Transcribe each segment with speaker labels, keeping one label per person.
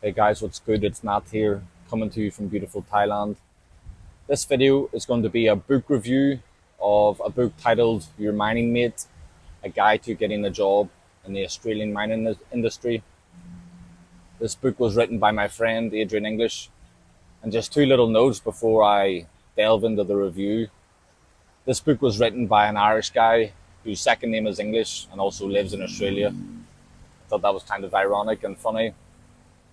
Speaker 1: Hey guys, what's good? It's Nat here, coming to you from beautiful Thailand. This video is going to be a book review of a book titled Your Mining Mate, a guide to getting a job in the Australian mining industry. This book was written by my friend Adrian English. And just two little notes before I delve into the review. This book was written by an Irish guy whose second name is English and also lives in Australia. I thought that was kind of ironic and funny.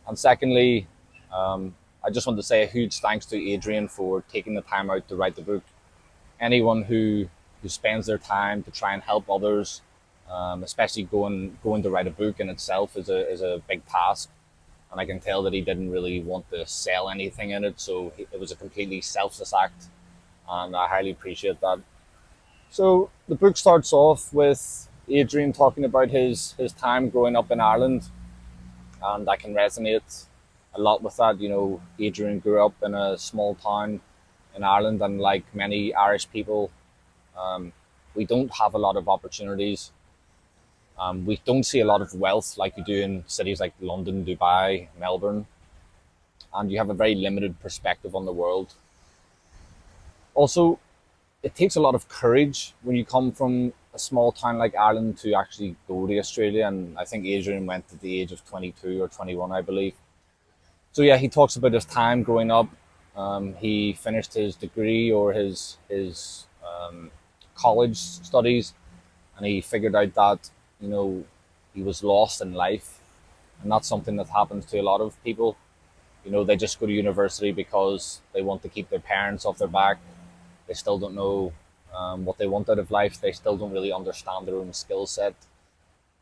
Speaker 1: And secondly, I just want to say a huge thanks to Adrian for taking the time out to write the book. Anyone who spends their time to try and help others, especially going to write a book in itself, is a big task. And I can tell that he didn't really want to sell anything in it, so it was a completely selfless act, and I highly appreciate that. So the book starts off with Adrian talking about his time growing up in Ireland, and I can resonate a lot with that. You know, Adrian grew up in a small town in Ireland, and like many Irish people, we don't have a lot of opportunities. We don't see a lot of wealth like you do in cities like London, Dubai, Melbourne, and you have a very limited perspective on the world. Also, it takes a lot of courage when you come from a small town like Ireland to actually go to Australia, and I think Adrian went at the age of 22 or 21, I believe. So yeah, he talks about his time growing up. He finished his degree or his college studies, and he figured out that he was lost in life, and that's something that happens to a lot of people. They just go to university because they want to keep their parents off their back. They still don't know what they want out of life. They still don't really understand their own skill set.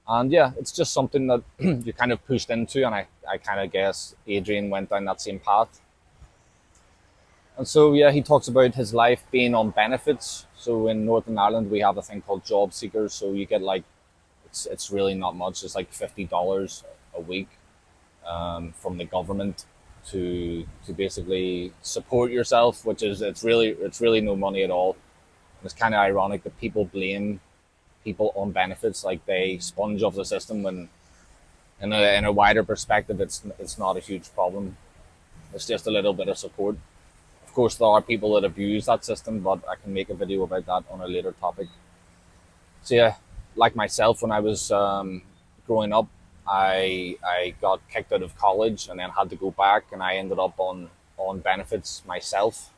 Speaker 1: And yeah, it's just something that you're kind of pushed into, and I kind of guess Adrian went down that same path. And so yeah, he talks about his life being on benefits. So in Northern Ireland, we have a thing called job seekers. So you get like, it's really not much. It's like $50 a week from the government to basically support yourself, which is it's really no money at all. And it's kind of ironic that people blame people on benefits, like they sponge off the system, when in a wider perspective, it's not a huge problem. It's just a little bit of support. Of course, there are people that abuse that system, but I can make a video about that on a later topic. So yeah, like myself, when I was growing up, I got kicked out of college and then had to go back, and I ended up on benefits myself.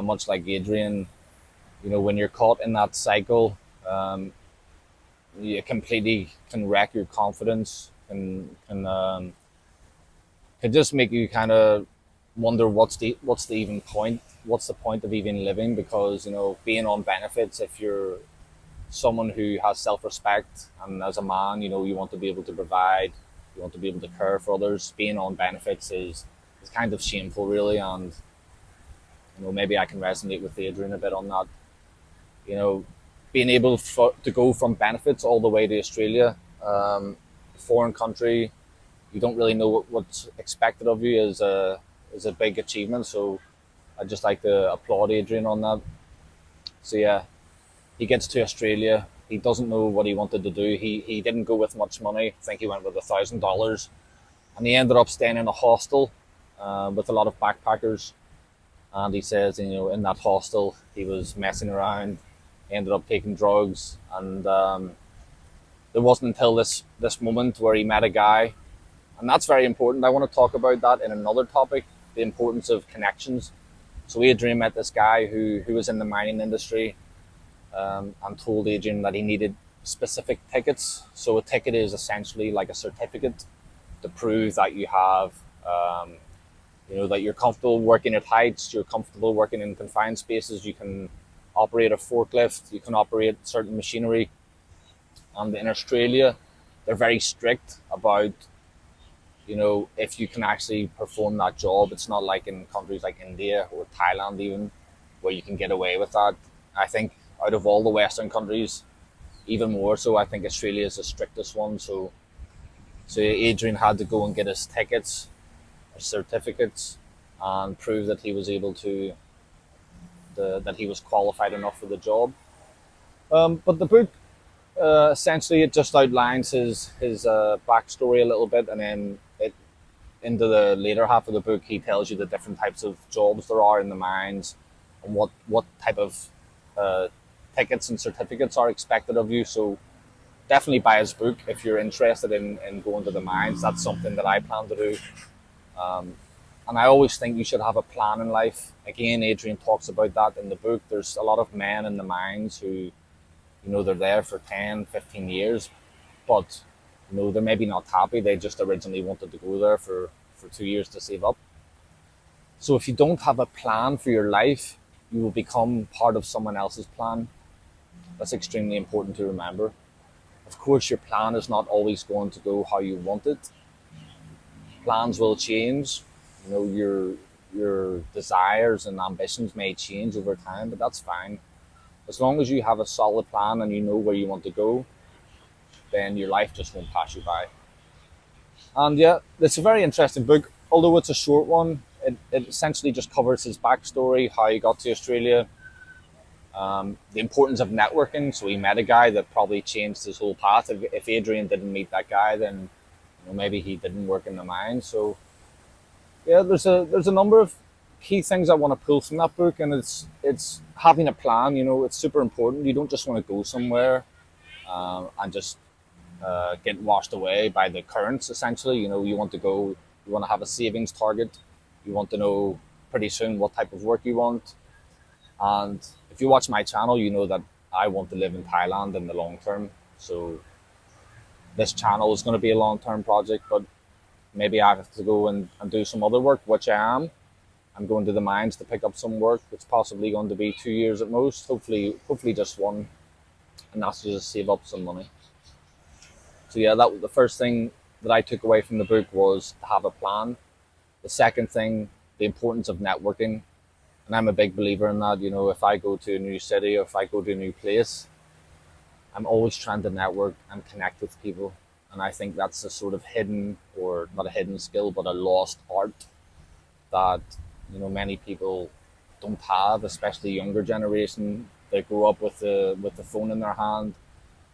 Speaker 1: Much like Adrian, when you're caught in that cycle, you completely can wreck your confidence, can just make you kind of wonder what's the even point, what's the point of even living, because being on benefits, if you're someone who has self-respect, and as a man, you want to be able to provide, you want to be able to care for others, being on benefits is kind of shameful, really. And maybe I can resonate with Adrian a bit on that. Being able to go from benefits all the way to Australia, a foreign country, you don't really know what's expected of you, is a big achievement. So I'd just like to applaud Adrian on that. So yeah, he gets to Australia. He doesn't know what he wanted to do. He didn't go with much money. I think he went with $1,000, and he ended up staying in a hostel with a lot of backpackers. And he says, in that hostel, he was messing around, ended up taking drugs, and it wasn't until this moment where he met a guy, and that's very important. I want to talk about that in another topic, the importance of connections. So Adrian met this guy who was in the mining industry, and told Adrian that he needed specific tickets. So a ticket is essentially like a certificate to prove that you have, that you're comfortable working at heights, you're comfortable working in confined spaces, you can operate a forklift, you can operate certain machinery. And in Australia, they're very strict about, if you can actually perform that job. It's not like in countries like India or Thailand even, where you can get away with that. I think out of all the Western countries, even more so, I think Australia is the strictest one. So Adrian had to go and get his tickets, his certificates, and prove that he was able to, that he was qualified enough for the job. But the book, essentially, it just outlines his backstory a little bit, and then into the later half of the book, he tells you the different types of jobs there are in the mines and what type of uh, tickets and certificates are expected of you. So definitely buy his book if you're interested in going to the mines. That's something that I plan to do. And I always think you should have a plan in life. Again, Adrian talks about that in the book. There's a lot of men in the mines who, they're there for 10, 15 years, but, they're maybe not happy. They just originally wanted to go there for 2 years to save up. So if you don't have a plan for your life, you will become part of someone else's plan. That's extremely important to remember. Of course, your plan is not always going to go how you want it. Plans will change. Your desires and ambitions may change over time, but that's fine. As long as you have a solid plan and you know where you want to go, then your life just won't pass you by. And yeah, it's a very interesting book. Although it's a short one, it essentially just covers his backstory, how he got to Australia, the importance of networking. So he met a guy that probably changed his whole path. If Adrian didn't meet that guy, then maybe he didn't work in the mine. So yeah, there's a number of key things I want to pull from that book, and it's having a plan. It's super important. You don't just want to go somewhere and just get washed away by the currents. Essentially, you want to go. You want to have a savings target. You want to know pretty soon what type of work you want. And if you watch my channel, you know that I want to live in Thailand in the long term. So this channel is going to be a long-term project, but maybe I have to go and do some other work, which I am. I'm going to the mines to pick up some work. It's possibly going to be 2 years at most, hopefully just one, and that's to just save up some money. So yeah, that was the first thing that I took away from the book, was to have a plan. The second thing, the importance of networking. And I'm a big believer in that. If I go to a new city or if I go to a new place, I'm always trying to network and connect with people. And I think that's a sort of hidden, or not a hidden skill, but a lost art that, many people don't have, especially younger generation. They grow up with the phone in their hand,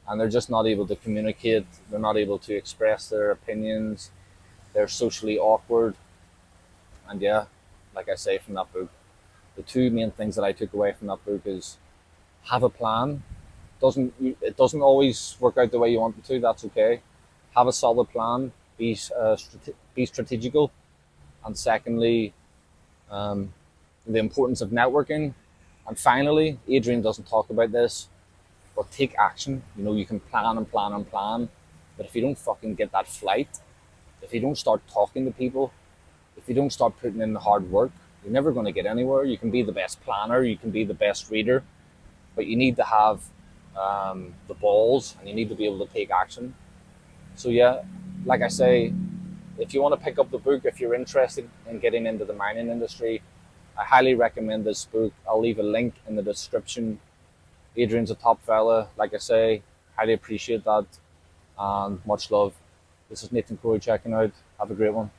Speaker 1: and they're just not able to communicate. They're not able to express their opinions. They're socially awkward. And yeah, like I say from that book, the two main things that I took away from that book is have a plan. It doesn't always work out the way you want it to. That's okay. Have a solid plan. Be strategical. And secondly, the importance of networking. And finally, Adrian doesn't talk about this, but take action. You can plan and plan and plan, but if you don't fucking get that flight, if you don't start talking to people, if you don't start putting in the hard work, you're never going to get anywhere. You can be the best planner, you can be the best reader, but you need to have the balls, and you need to be able to take action. So yeah, like I say, if you want to pick up the book, if you're interested in getting into the mining industry, I highly recommend this book. I'll leave a link in the description. Adrian's a top fella. Like I say, highly appreciate that, and much love. This is Nathan Corey checking out. Have a great one.